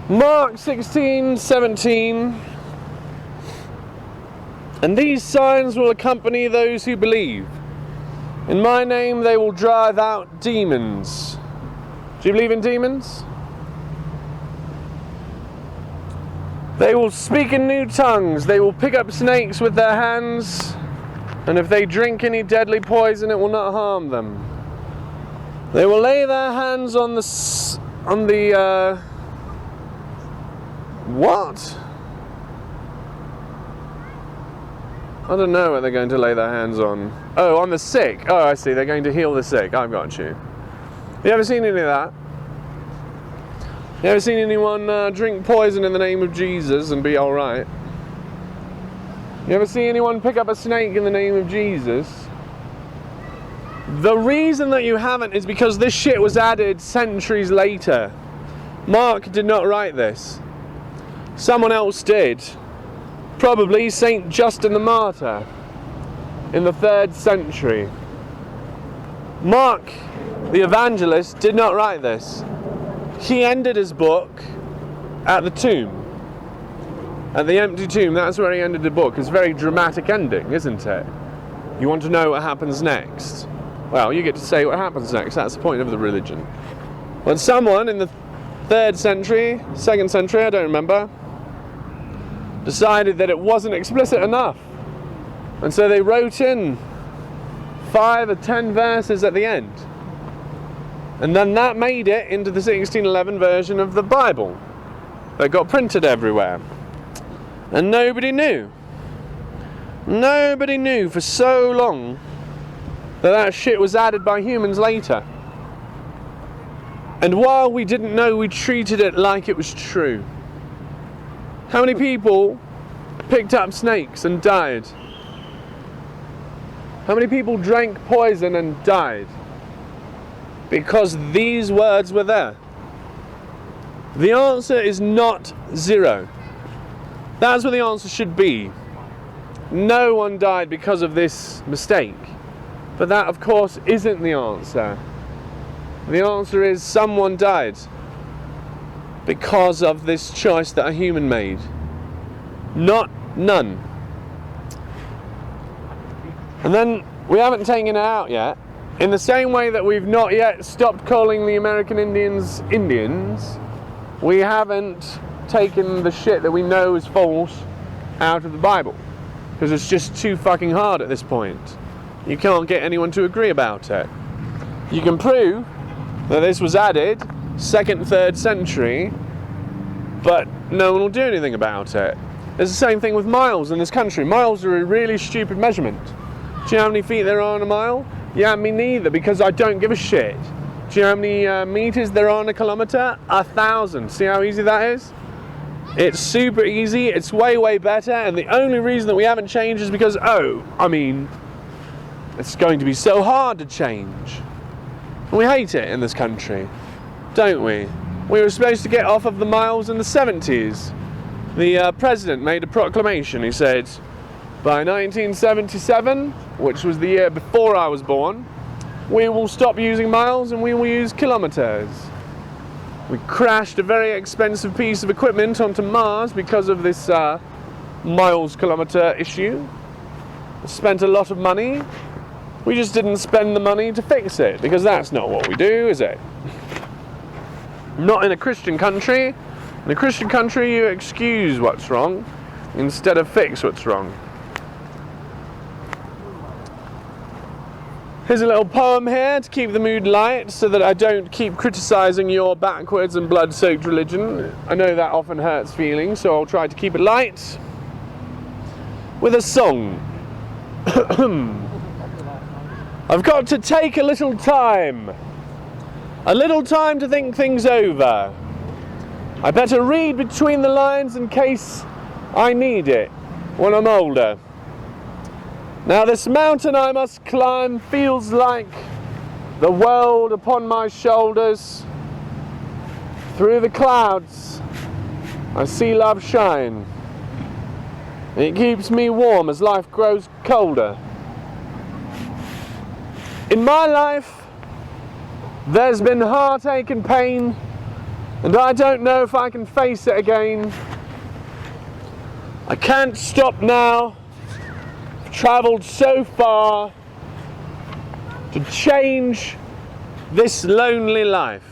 Mark 16:17. And these signs will accompany those who believe. In my name they will drive out demons. Do you believe in demons? They will speak in new tongues. They will pick up snakes with their hands. And if they drink any deadly poison, it will not harm them. They will lay their hands on the what? I don't know what they're going to lay their hands on. Oh, on the sick. Oh, I see. They're going to heal the sick. I've got you. You ever seen any of that? You ever seen anyone drink poison in the name of Jesus and be alright? You ever see anyone pick up a snake in the name of Jesus? The reason that you haven't is because this shit was added centuries later. Mark did not write this. Someone else did. Probably Saint Justin the Martyr in the 3rd century. Mark, the evangelist, did not write this. He ended his book at the tomb. At the empty tomb, that's where he ended the book. It's a very dramatic ending, isn't it? You want to know what happens next? Well, you get to say what happens next. That's the point of the religion. But someone in the 3rd century, 2nd century, I don't remember, decided that it wasn't explicit enough. And so they wrote in 5 or 10 verses at the end. And then that made it into the 1611 version of the Bible that got printed everywhere. And nobody knew. Nobody knew for so long that shit was added by humans later. And while we didn't know, we treated it like it was true. How many people picked up snakes and died? How many people drank poison and died? Because these words were there. The answer is not 0. That's what the answer should be. No one died because of this mistake. But that, of course, isn't the answer. The answer is someone died because of this choice that a human made. Not none. And then we haven't taken it out yet. In the same way that we've not yet stopped calling the American Indians Indians, we haven't taken the shit that we know is false out of the Bible. Because it's just too fucking hard at this point. You can't get anyone to agree about it. You can prove that this was added 2nd, 3rd century, but no one will do anything about it. It's the same thing with miles in this country. Miles are a really stupid measurement. Do you know how many feet there are on a mile? Yeah, me neither, because I don't give a shit. Do you know how many meters there are on a kilometer? 1,000. See how easy that is? It's super easy, it's way, way better, and the only reason that we haven't changed is because, it's going to be so hard to change. We hate it in this country, don't we? We were supposed to get off of the miles in the 70s. The president made a proclamation. He said, by 1977, which was the year before I was born, we will stop using miles and we will use kilometers. We crashed a very expensive piece of equipment onto Mars because of this miles kilometer issue. Spent a lot of money. We just didn't spend the money to fix it, because that's not what we do, is it? Not in a Christian country. In a Christian country, you excuse what's wrong instead of fix what's wrong. Here's a little poem here to keep the mood light so that I don't keep criticising your backwards and blood-soaked religion. I know that often hurts feelings, so I'll try to keep it light. With a song. I've got to take a little time to think things over. I better read between the lines in case I need it when I'm older. Now this mountain I must climb feels like the world upon my shoulders. Through the clouds I see love shine. It keeps me warm as life grows colder. In my life there's been heartache and pain, And I don't know if I can face it again. I can't stop now. I've travelled so far to change this lonely life.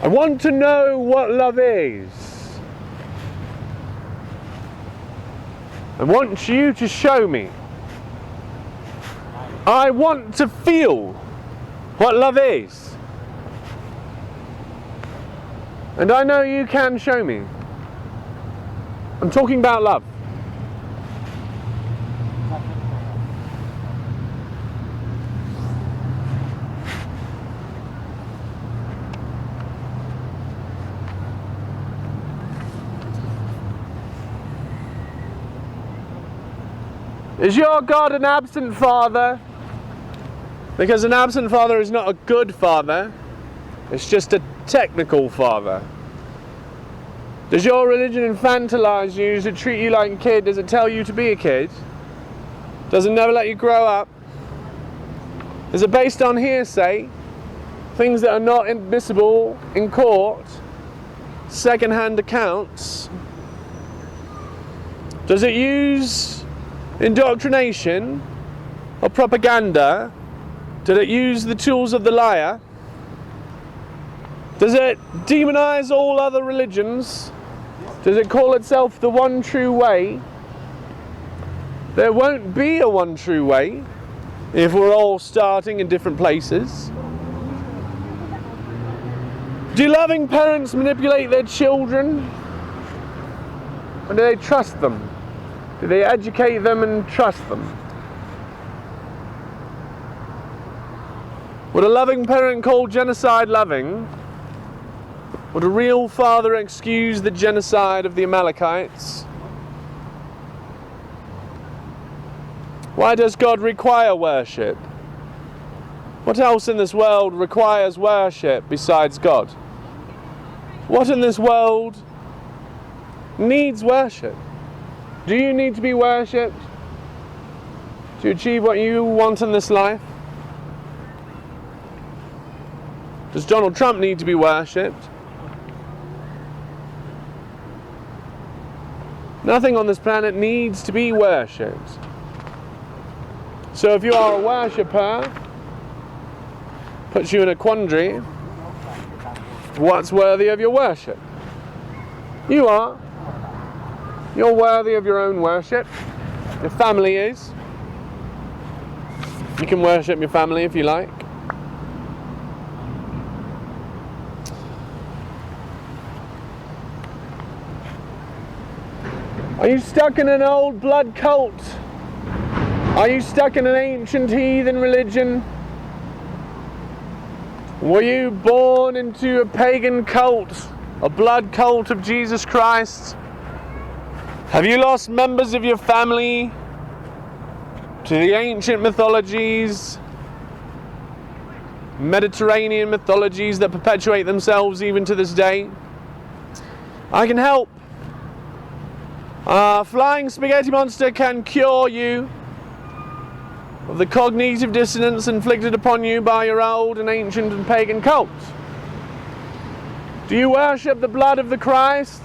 I want to know what love is. I want you to show me. I want to feel what love is. And I know you can show me. I'm talking about love. Is your God an absent father? Because an absent father is not a good father. It's just a technical father. Does your religion infantilize you? Does it treat you like a kid? Does it tell you to be a kid? Does it never let you grow up? Is it based on hearsay? Things that are not admissible in court? Second-hand accounts? Does it use indoctrination or propaganda? Did it use the tools of the liar? Does it demonize all other religions? Does it call itself the one true way? There won't be a one true way if we're all starting in different places. Do loving parents manipulate their children? Or do they trust them? Do they educate them and trust them? Would a loving parent call genocide loving? Would a real father excuse the genocide of the Amalekites? Why does God require worship? What else in this world requires worship besides God? What in this world needs worship? Do you need to be worshipped to achieve what you want in this life? Does Donald Trump need to be worshipped? Nothing on this planet needs to be worshipped. So if you are a worshipper, puts you in a quandary. What's worthy of your worship? You are. You're worthy of your own worship. Your family is. You can worship your family if you like. Are you stuck in an old blood cult? Are you stuck in an ancient heathen religion? Were you born into a pagan cult, a blood cult of Jesus Christ? Have you lost members of your family to the ancient mythologies, Mediterranean mythologies that perpetuate themselves even to this day? I can help. A flying spaghetti monster can cure you of the cognitive dissonance inflicted upon you by your old and ancient and pagan cult. Do you worship the blood of the Christ?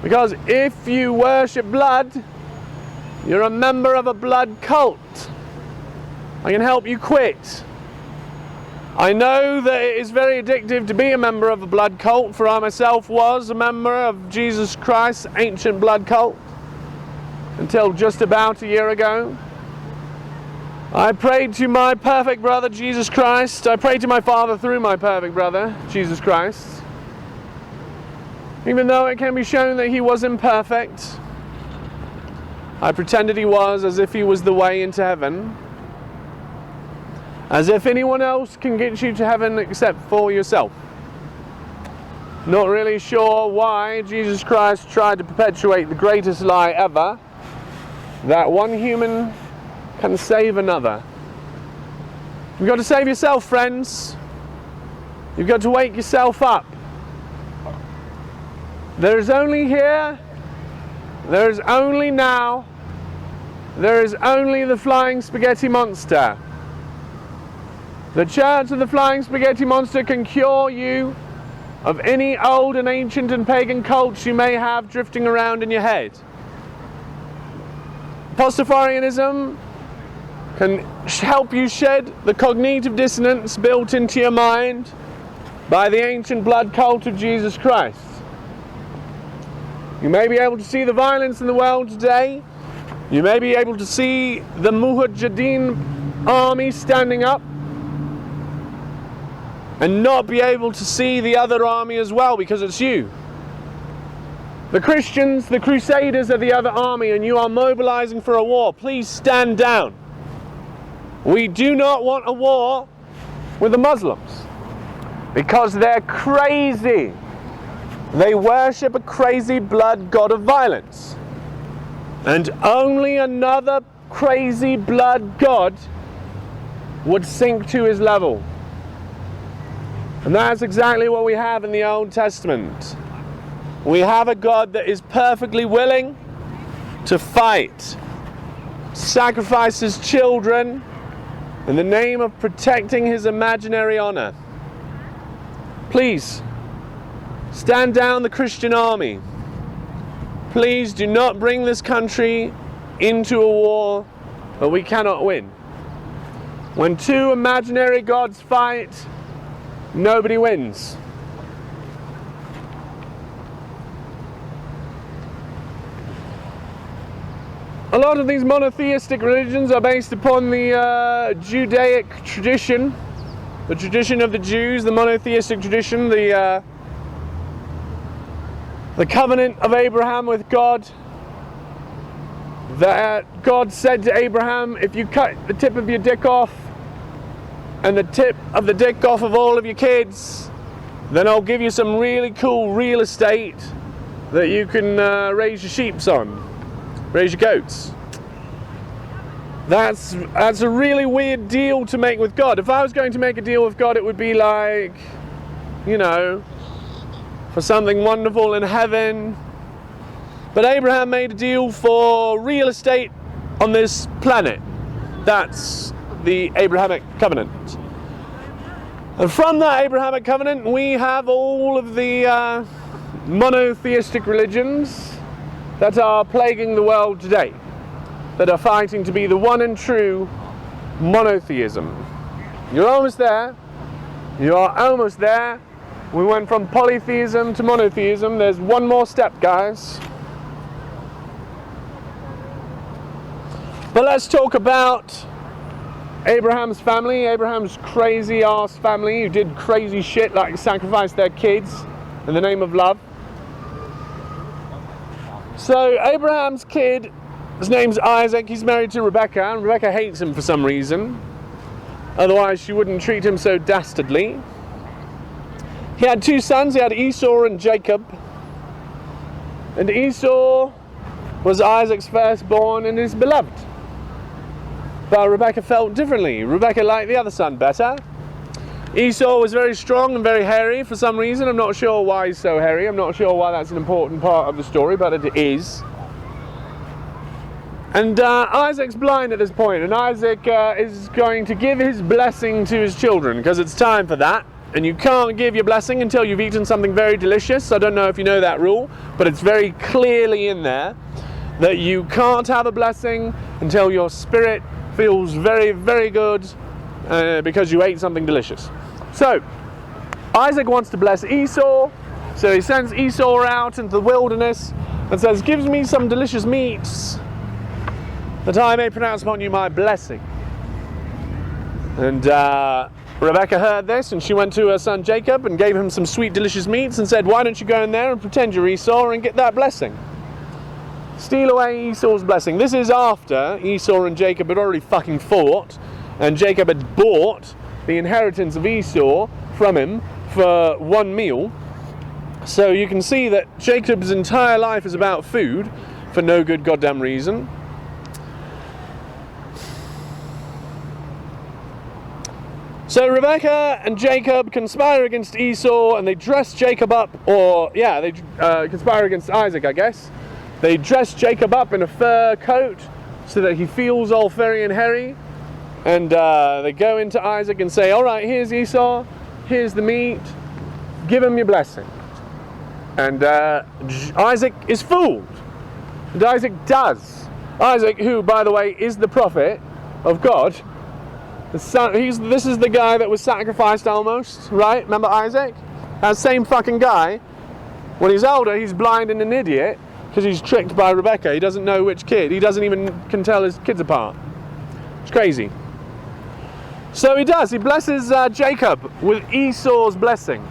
Because if you worship blood, you're a member of a blood cult. I can help you quit. I know that it is very addictive to be a member of a blood cult, for I myself was a member of Jesus Christ's ancient blood cult until just about a year ago. I prayed to my perfect brother, Jesus Christ. I prayed to my Father through my perfect brother, Jesus Christ. Even though it can be shown that he was imperfect, I pretended he was, as if he was the way into heaven. As if anyone else can get you to heaven except for yourself. Not really sure why Jesus Christ tried to perpetuate the greatest lie ever, that one human can save another. You've got to save yourself, friends. You've got to wake yourself up. There is only here, there is only now, there is only the flying spaghetti monster. The Church of the Flying Spaghetti Monster can cure you of any old and ancient and pagan cults you may have drifting around in your head. Pastafarianism can help you shed the cognitive dissonance built into your mind by the ancient blood cult of Jesus Christ. You may be able to see the violence in the world today. You may be able to see the Mujahideen army standing up and not be able to see the other army as well because it's you. The Christians, the Crusaders are the other army, and you are mobilizing for a war. Please stand down. We do not want a war with the Muslims because they're crazy. They worship a crazy blood god of violence. And only another crazy blood god would sink to his level. And that's exactly what we have in the Old Testament. We have a God that is perfectly willing to fight, sacrifice his children in the name of protecting his imaginary honor. Please, stand down the Christian army. Please do not bring this country into a war that we cannot win. When two imaginary gods fight, nobody wins. A lot of these monotheistic religions are based upon the Judaic tradition, the tradition of the Jews, the monotheistic tradition, the covenant of Abraham with God. That God said to Abraham, if you cut the tip of your dick off and the tip of the dick off of all of your kids, then I'll give you some really cool real estate that you can raise your sheeps on, raise your goats. That's a really weird deal to make with God. If I was going to make a deal with God, it would be like, you know, for something wonderful in heaven. But Abraham made a deal for real estate on this planet. That's the Abrahamic covenant. And from that Abrahamic covenant, we have all of the monotheistic religions that are plaguing the world today, that are fighting to be the one and true monotheism. You're almost there. You are almost there. We went from polytheism to monotheism. There's one more step, guys. But let's talk about Abraham's family, Abraham's crazy ass family who did crazy shit like sacrifice their kids in the name of love. So Abraham's kid, his name's Isaac, he's married to Rebecca, and Rebecca hates him for some reason. Otherwise she wouldn't treat him so dastardly. He had two sons, he had Esau and Jacob. And Esau was Isaac's firstborn and his beloved. But Rebecca felt differently. Rebecca liked the other son better. Esau was very strong and very hairy for some reason. I'm not sure why he's so hairy. I'm not sure why that's an important part of the story, but it is. And Isaac's blind at this point, and Isaac is going to give his blessing to his children, because it's time for that. And you can't give your blessing until you've eaten something very delicious. I don't know if you know that rule, but it's very clearly in there that you can't have a blessing until your spirit feels very, very good because you ate something delicious. So, Isaac wants to bless Esau, so he sends Esau out into the wilderness and says, give me some delicious meats that I may pronounce upon you my blessing. And Rebecca heard this, and she went to her son Jacob and gave him some sweet, delicious meats and said, why don't you go in there and pretend you're Esau and get that blessing? Steal away Esau's blessing. This is after Esau and Jacob had already fucking fought, and Jacob had bought the inheritance of Esau from him for one meal. So you can see that Jacob's entire life is about food for no good goddamn reason. So Rebecca and Jacob conspire against Esau, and they dress Jacob up, they conspire against Isaac, I guess. They dress Jacob up in a fur coat so that he feels all furry and hairy. And they go into Isaac and say, all right, here's Esau, here's the meat, give him your blessing. And Isaac is fooled. And Isaac does. Isaac, who, by the way, is the prophet of God. This is the guy that was sacrificed almost, right? Remember Isaac? That same fucking guy. When he's older, he's blind and an idiot because he's tricked by Rebecca. He doesn't know which kid. He doesn't even can tell his kids apart. It's crazy. So he does. He blesses Jacob with Esau's blessing.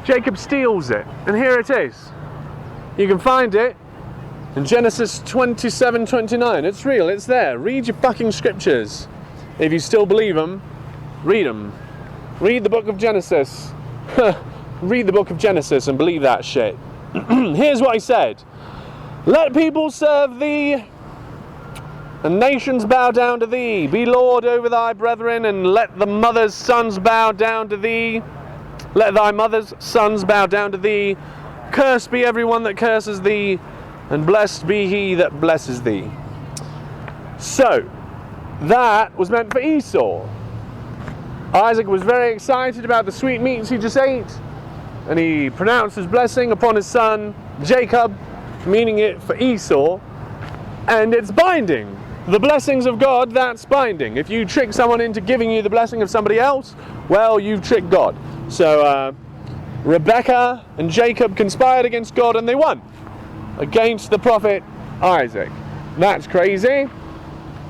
Jacob steals it, and here it is. You can find it in Genesis 27:29. It's real, it's there. Read your fucking scriptures. If you still believe them, read them. Read the book of Genesis. Read the book of Genesis and believe that shit. Here's what he said. Let people serve thee, and nations bow down to thee. Be Lord over thy brethren, and let the mother's sons bow down to thee. Let thy mother's sons bow down to thee. Cursed be everyone that curses thee, and blessed be he that blesses thee. So, that was meant for Esau. Isaac was very excited about the sweet meats he just ate, and he pronounced his blessing upon his son Jacob, meaning it for Esau, and it's binding. The blessings of God, that's binding. If you trick someone into giving you the blessing of somebody else, well, you've tricked God. So Rebecca and Jacob conspired against God and they won against the prophet Isaac. That's crazy.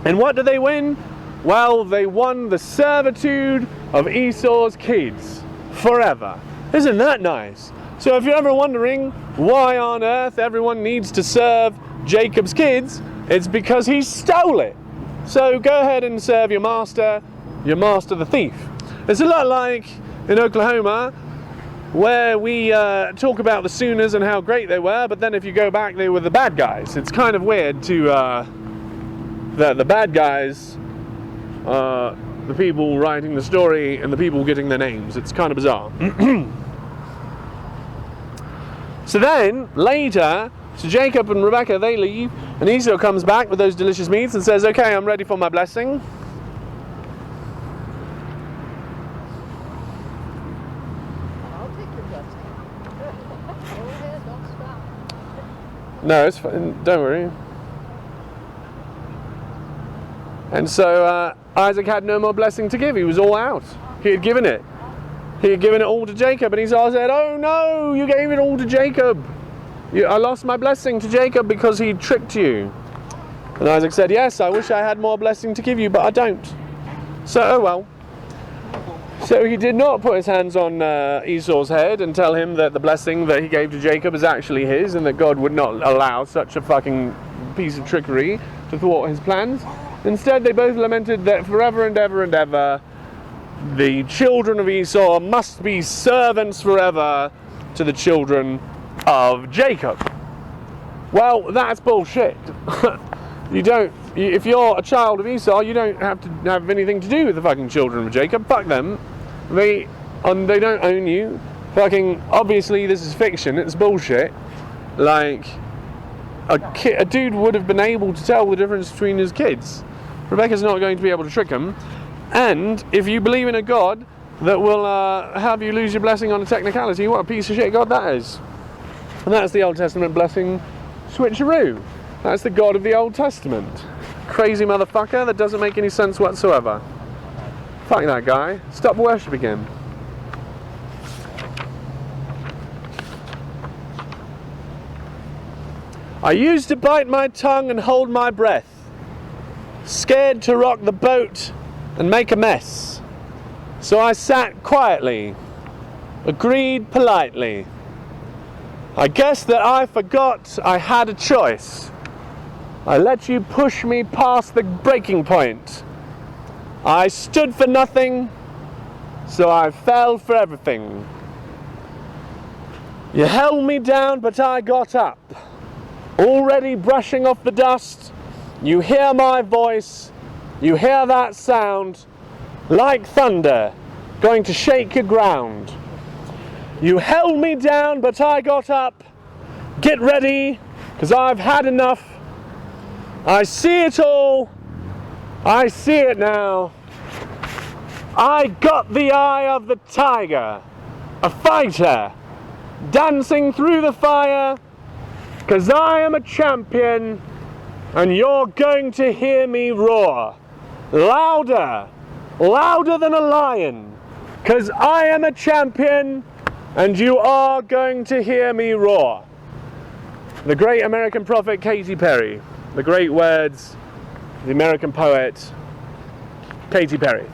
And what did they win? Well, they won the servitude of Esau's kids forever. Isn't that nice? So if you're ever wondering why on earth everyone needs to serve Jacob's kids, it's because he stole it. So go ahead and serve your master the thief. It's a lot like in Oklahoma, where we talk about the Sooners and how great they were, but then if you go back, they were the bad guys. It's kind of weird to that the bad guys are the people writing the story and the people getting their names. It's kind of bizarre. So then, later, so Jacob and Rebecca, they leave, and Esau comes back with those delicious meats and says, okay, I'm ready for my blessing. No, it's fine. Don't worry. And so Isaac had no more blessing to give. He was all out. He had given it. He had given it all to Jacob. And Esau said, oh no, you gave it all to Jacob. I lost my blessing to Jacob because he tricked you. And Isaac said, yes, I wish I had more blessing to give you, but I don't. So, oh well. So he did not put his hands on Esau's head and tell him that the blessing that he gave to Jacob is actually his and that God would not allow such a fucking piece of trickery to thwart his plans. Instead, they both lamented that forever and ever and ever, the children of Esau must be servants forever to the children of Jacob. Well, that's bullshit. If you're a child of Esau, you don't have to have anything to do with the fucking children of Jacob. Fuck them. They don't own you. Fucking, obviously this is fiction, it's bullshit. Like, a dude would have been able to tell the difference between his kids. Rebecca's not going to be able to trick him. And if you believe in a God that will have you lose your blessing on a technicality, what a piece of shit God that is. And that's the Old Testament blessing switcheroo. That's the God of the Old Testament. Crazy motherfucker that doesn't make any sense whatsoever. Fuck that guy. Stop worshipping him. I used to bite my tongue and hold my breath, scared to rock the boat and make a mess. So I sat quietly, agreed politely. I guess that I forgot I had a choice. I let you push me past the breaking point. I stood for nothing, so I fell for everything. You held me down, but I got up. Already brushing off the dust, you hear my voice, you hear that sound, like thunder, going to shake your ground. You held me down, but I got up. Get ready, 'cause I've had enough. I see it all, I see it now. I got the eye of the tiger. A fighter. Dancing through the fire. 'Cause I am a champion. And you're going to hear me roar. Louder. Louder than a lion. 'Cause I am a champion. And you are going to hear me roar. The great American prophet Katy Perry. The great words, the American poet Katy Perry.